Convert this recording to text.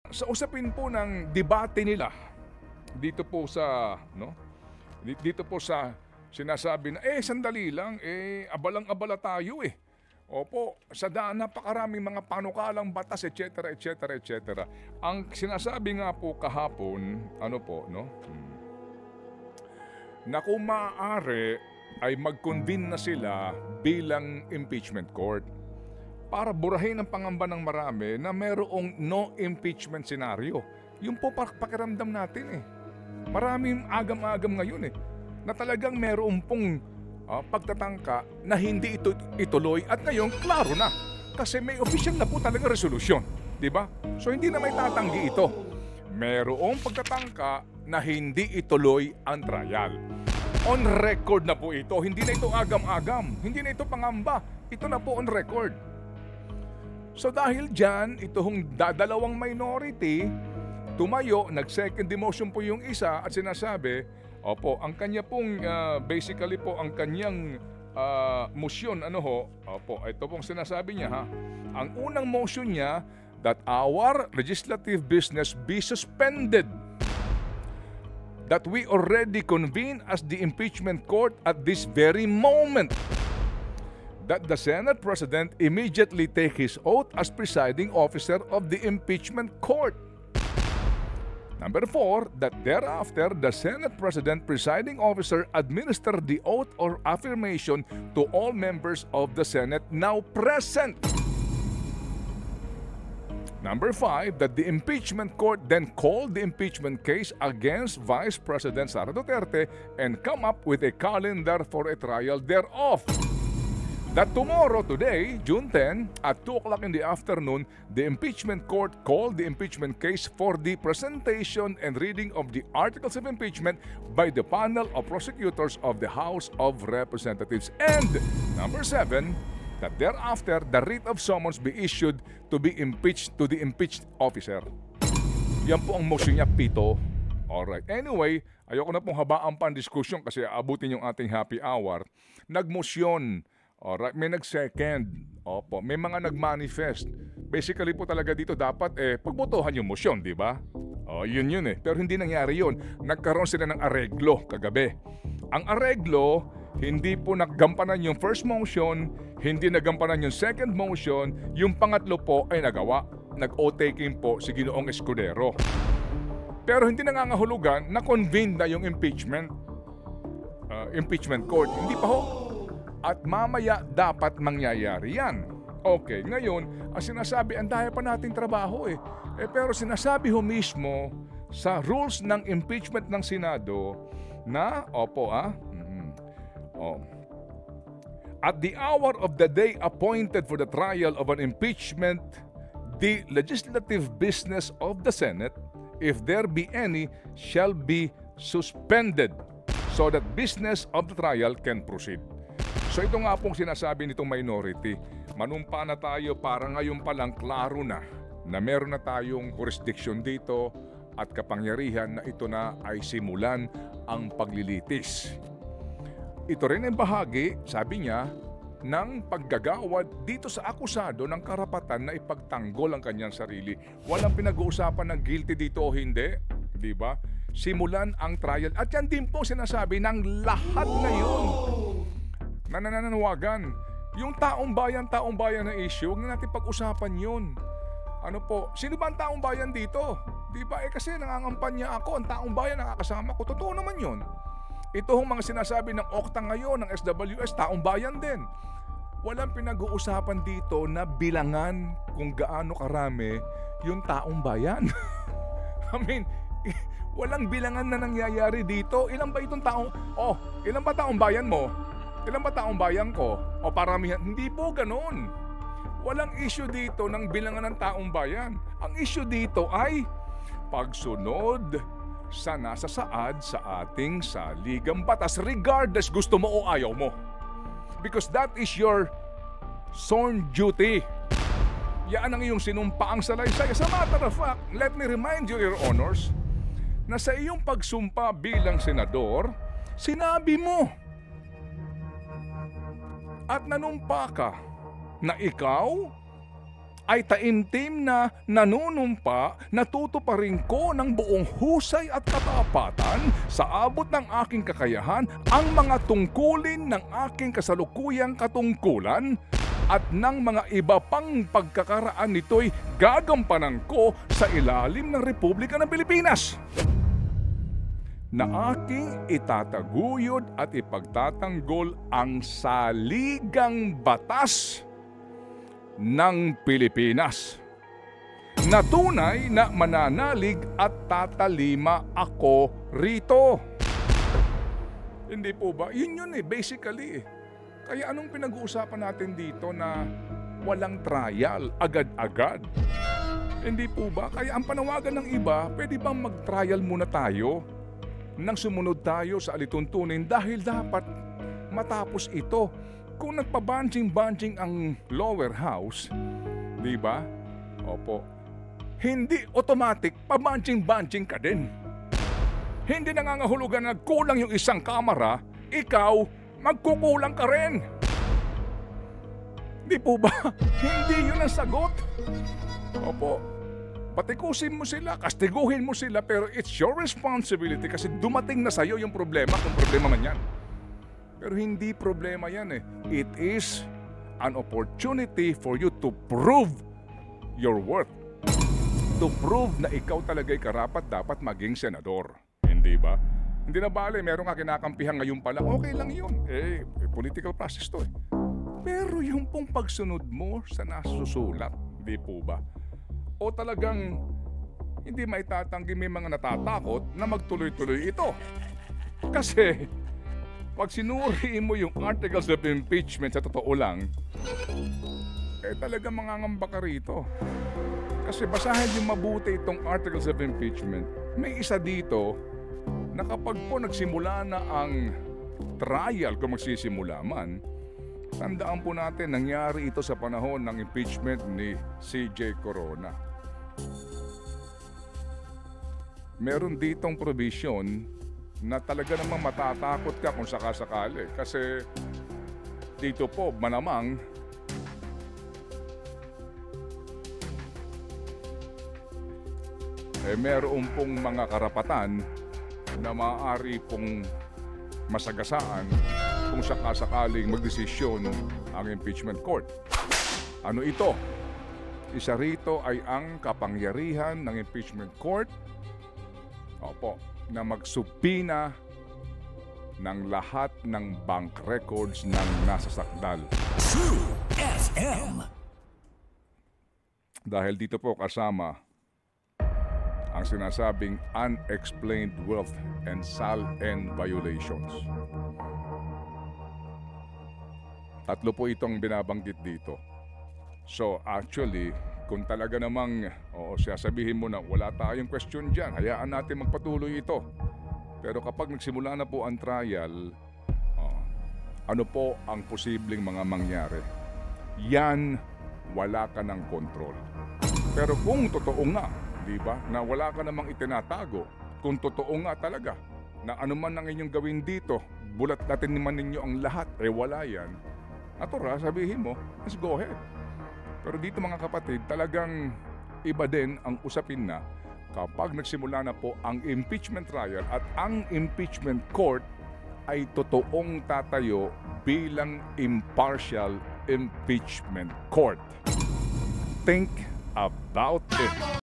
Sa usapin po ng debate nila dito po sa dito po sa sinasabi na sandali lang abalang-abala tayo eh. Opo, sa napakaraming mga panukalang batas etc. etc. etc. Ang sinasabi nga po kahapon na kung maaari ay mag-convene na sila bilang impeachment court para burahin ang pangamba ng marami na mayroong no impeachment scenario. Yung po pakiramdam natin eh. Maraming agam-agam ngayon eh, na talagang mayroong pong pagtatangka na hindi ito ituloy at ngayon klaro na. Kasi may official na po talaga resolusyon. Diba? So hindi na may tatanggi ito. Mayroong pagtatangka na hindi ituloy ang trial. On record na po ito. Hindi na ito agam-agam. Hindi na ito pangamba. Ito na po on record. So dahil dyan, itong dalawang minority, tumayo, nag-second demotion po yung isa at sinasabi, opo, ang kanya pong, basically po, ang kanyang motion, opo, ito pong sinasabi niya ha. Ang unang motion niya, that our legislative business be suspended. That we already convene as the impeachment court at this very moment. That the Senate President immediately take his oath as presiding officer of the impeachment court. Number 4, that thereafter the Senate President presiding officer administer the oath or affirmation to all members of the Senate now present. Number 5, that the impeachment court then call the impeachment case against Vice President Sara Duterte and come up with a calendar for a trial thereof. That tomorrow, today, June 10, at 2 o'clock in the afternoon, the impeachment court called the impeachment case for the presentation and reading of the articles of impeachment by the panel of prosecutors of the House of Representatives. And number 7, that thereafter, the writ of summons be issued to be impeached to the impeached officer. Yan po ang motion niya, Pito. Alright. Anyway, ayoko na pong habaan pa ang diskusyon kasi abutin yung ating happy hour. Nagmosyon. Alright, may nag-second. Opo, may mga nag-manifest. Basically po talaga dito dapat pagbotohan yung motion, di ba? Yun eh. Pero hindi nangyari yun. Nagkaroon sila ng areglo kagabi. Ang areglo, hindi po naggampanan yung first motion, hindi nagampanan yung second motion, yung pangatlo po ay nagawa. Nag-o-taking po si Ginoong Escudero. Pero hindi nangangahulugan na convene na yung impeachment court. Hindi pa ho. At mamaya dapat mangyayari yan. Okay, ngayon, ang sinasabi, ang daya pa nating trabaho eh. Pero sinasabi ho mismo sa rules ng impeachment ng Senado na, at the hour of the day appointed for the trial of an impeachment, the legislative business of the Senate, if there be any, shall be suspended so that business of the trial can proceed. So ito nga pong sinasabi nitong minority, manumpa na tayo para ngayon pa lang klaro na meron na tayong jurisdiction dito at kapangyarihan na ito na ay simulan ang paglilitis. Ito rin ay bahagi, sabi niya, ng paggagawad dito sa akusado ng karapatan na ipagtanggol ang kanyang sarili. Walang pinag-uusapan ng guilty dito o hindi, di ba? Simulan ang trial. At yan din po sinasabi ng lahat ngayon. Nananawagan. Yung taong bayan na issue, huwag na natin pag-usapan yun. Sino ba ang taong bayan dito? Di ba? Kasi nangangampanya ako, ang taong bayan nakakasama ko. Totoo naman yun. Ito hong mga sinasabi ng OCTA ngayon, ng SWS, taong bayan din. Walang pinag-uusapan dito na bilangan kung gaano karami yung taong bayan. Walang bilangan na nangyayari dito. Ilan ba itong taong... ilan ba taong bayan mo? Ilan ba taong bayan ko? O paramihan? Hindi po ganun. Walang issue dito ng bilangan ng taong bayan. Ang issue dito ay pagsunod sa nasa saad sa ating saligang batas regardless gusto mo o ayaw mo. Because that is your sworn duty. Yan ang iyong sinumpaang salaysay. As a matter of fact, let me remind you, Your Honors, na sa iyong pagsumpa bilang senador, sinabi mo at nanumpa ka na ikaw ay taimtim na nanunumpa, natutuparin ko ng buong husay at katapatan sa abot ng aking kakayahan ang mga tungkulin ng aking kasalukuyang katungkulan at ng mga iba pang pagkakaraan nito'y gagampanan ko sa ilalim ng Republika ng Pilipinas na aking itataguyod at ipagtatanggol ang saligang batas ng Pilipinas na tunay na mananalig at tatalima ako rito. Hindi po ba? Yun basically. Kaya anong pinag-uusapan natin dito na walang trial, agad-agad? Hindi po ba? Kaya ang panawagan ng iba, pwede bang mag-trial muna tayo nang sumunod tayo sa alituntunin dahil dapat matapos ito. Kung nagpabanjing-banjing ang lower house, di ba? Opo. Hindi automatic, pabanjing-banjing ka din. Hindi nangangahulugan na kulang yung isang kamera, ikaw, magkukulang ka rin. Di po ba? Hindi yun ang sagot. Opo. Patikusin mo sila, kastiguhin mo sila, pero it's your responsibility kasi dumating na sa'yo yung problema, kung problema man yan. Pero hindi problema yan eh. It is an opportunity for you to prove your worth. To prove na ikaw talaga'y karapat-dapat maging senador. Hindi ba? Hindi na bale, meron nga kinakampihan ngayon pala, okay lang yun. Political process to eh. Pero yung pong pagsunod mo sa nasusulat, di po ba? O talagang hindi maitatanggi may mga natatakot na magtuloy-tuloy ito. Kasi pag sinuri mo yung articles of impeachment sa totoo lang, talagang mangangamba ka rito. Kasi basahin yung mabuti itong articles of impeachment. May isa dito na kapag po nagsimula na ang trial, kung magsisimula man, tandaan po natin, nangyari ito sa panahon ng impeachment ni CJ Corona. Meron ditong provision na talaga namang matatakot ka kung sakasakali. Kasi dito po, malamang, meron pong mga karapatan na maaari pong masagasaan kung sakasakaling magdesisyon ang impeachment court. Ano ito? Isa rito ay ang kapangyarihan ng impeachment court, na magsubpina ng lahat ng bank records ng nasasakdal. True FM. Dahil dito po kasama ang sinasabing unexplained wealth and SALN violations. Tatlo po itong binabanggit dito. So actually, kung talaga namang sasabihin mo na wala tayong question dyan, hayaan natin magpatuloy ito. Pero kapag nagsimula na po ang trial, ano po ang posibleng mga mangyari? Yan, wala ka ng kontrol. Pero kung totoo nga, di ba, na wala ka namang itinatago, kung totoo nga talaga, na anuman ang inyong gawin dito, bulat natin naman ninyo ang lahat, wala yan, natura, sabihin mo, let's go ahead. Pero dito mga kapatid, talagang iba din ang usapin na kapag nagsimula na po ang impeachment trial at ang impeachment court ay totoong tatayo bilang impartial impeachment court. Think about it.